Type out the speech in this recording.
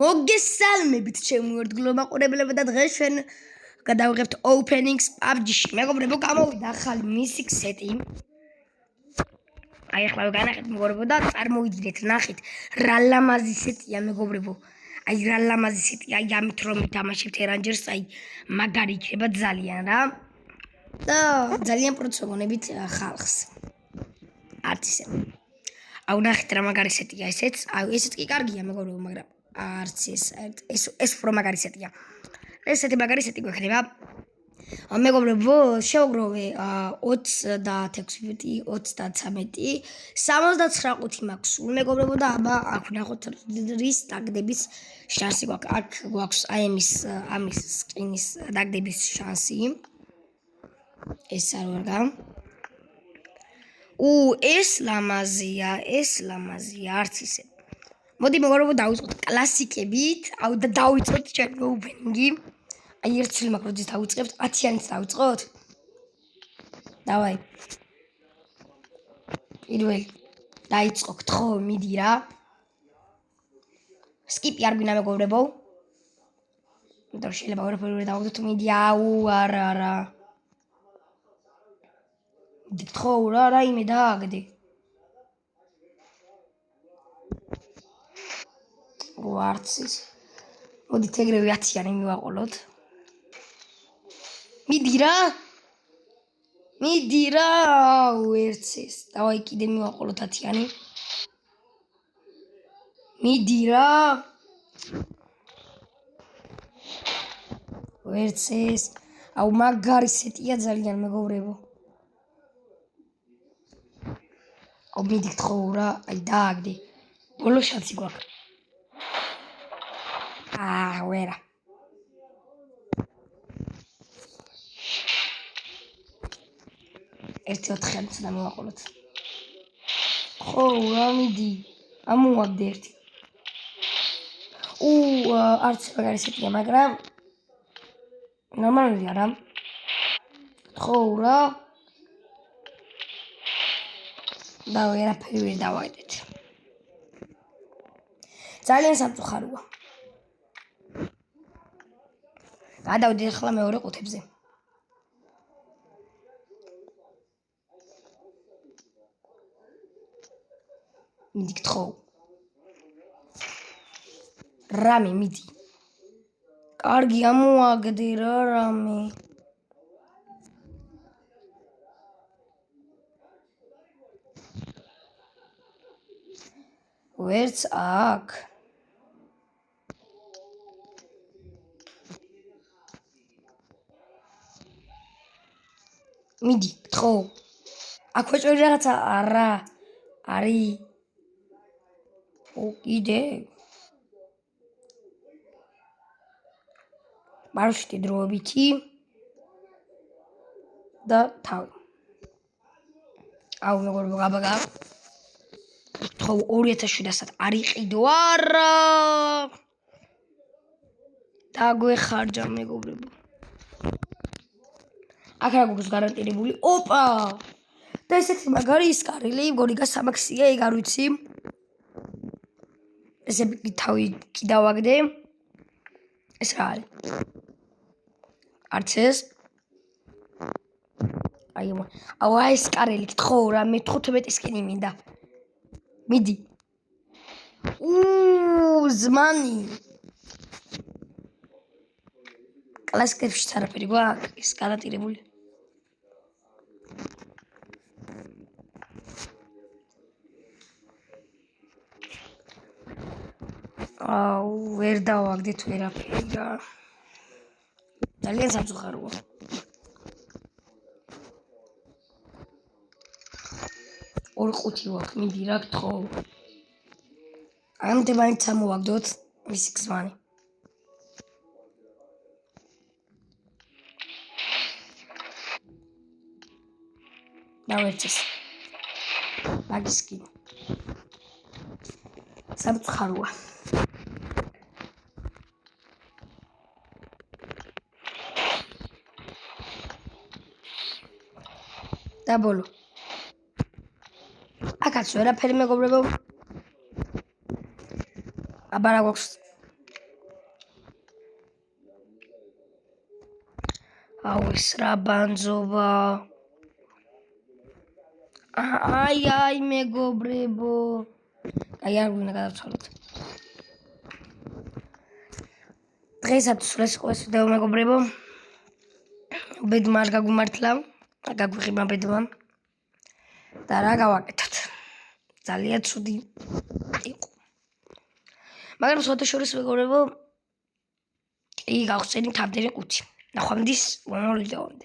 მოგესალმებით ჩემი უერთგლო მაყურებლებო და დღეს ჩვენ გადავიღებთ openings PUBG-ში. მეგობრებო, გამოვიდა ახალი Mythic სეტი. აი ახლა განახეთ მეგობრებო და წარმოვიდგინეთ, ნახეთ რა ლამაზი სეტია მეგობრებო. აი რა ლამაზი სეტია, აი ამით რომ ვითამაშებთ ერანჯერს, აი მაგარი იქნება ძალიან რა. და ძალიან პროცეგონებით ხალხს. არც ისე. აუ ნახეთ რა მაგარი სეტია ესეც. აი ესეც კი კარგია მეგობრებო, მაგრამ არც ეს უფრო მაგარი სეტია. ესეთი მაგარი სეტი გვექნება. მეგობრებო, შევგროვე 26 ბიტი, 33, 79 ყუთი მაქვს სულ მეგობრებო და აბა აქ ვნახოთ რის დაგდების შანსი გვაქვს. აქ გვაქვს აი ამის სკინის დაგდების შანსი. ეს არ ვარგა. ეს ლამაზია, არც ისე. მოდი მეგობრებო დავიწყოთ კლასიკებით, აუ და დავიწყოთ ჩვენი ოპენინგი. აი ერთ წელი მაქვს როდის დავიწყებთ, 10-იანიც დავიწყოთ. დავაი. პირველი დაიწყოთ ხო, მიდი რა. სკიპი არ გვინდა მეგობრებო. და შეიძლება ვერ დავაგდოთ, მიდი აუ არა. მიდით ხო რა რაიმე დააგდე. არც ის. მოდით ეგრევე 10-იანი მივაყოლოთ. მიდი რა, ერთს ეს. დავაი კიდე მივაყოლოთ 10-იანი. მიდი რა. ერთს ეს. აუ მაგარი სეტია ძალიან მეგობრებო. აუ მიდით ხო რა, აი დააგდე. ბოლო შანსი გვაქვს. ვერა. ერთი 4-იანი უნდა მივაყოლოთ. ხო რა მიდი. ამოვაგდე ერთი. არც მაგარი სეტია, მაგრამ ნორმალურია რა. ხო რა. და ვერაფერი ვერ დავაიდეთ. ძალიან სამწუხაროა. გადავდით ახლა მეორე ყუთებზე. მიდი გთხოვ. რამე მიდი. კარგი ამოაგდე რა რამე. ვერც აქ. მიდი გთხოვ. აქ ვეჭველი რაღაცა არა არის. კიდე მარშრუტი დროებითი და თავი. აუ მეგობრებო გაბაგა. ხო 2700 არ იყიდო არა. დაგვეხარჯა მეგობრებო. აქ რა გვაქვს გარანტირებული? ოპა! და ესეთი მაგარი ისკარილი, გორი გასამაქსია, ეგ არ ვიცი. ესე თავი კი დავაგდე. ეს რა არის? არც ეს. აუ ეს ისკარილი გთხოვ რა, მე 15 სკინი მინდა. მიდი. ზმანი. კლასიკებში არაფერი გვაქვს, ის გარანტირებული. აუ ვერ დავაგდეთ ვერაფერი რა. ძალიან სამწუხაროა. ორ ყუთი ვაქვს, მიდი რა გთხოვ. ამიტომ მაინც ამოვაგდოთ მისი გზმანი. დავერჩეს. მაგის სკინი. სამწუხაროა. და ბოლო. აქაც ვერაფერი მეგობრებო. აბა რა გვაქვს? აუ ეს რა ბანძობა. აი მეგობრებო. აი არ გვინდა გადავცვალოთ. დღეისათვის ეს იყო ეს ვიდეო მეგობრებო. ბედმა არ გაგვიმართლა, გაგვიღიმა ბედმა. და რა გავაკეთოთ? ძალიან ცუდი იყო. მაგრამ შეთაშორის მეგობრებო, კი გავხსენით ამდენი 5. ნახვამდის მომავალ ვიდეომდე.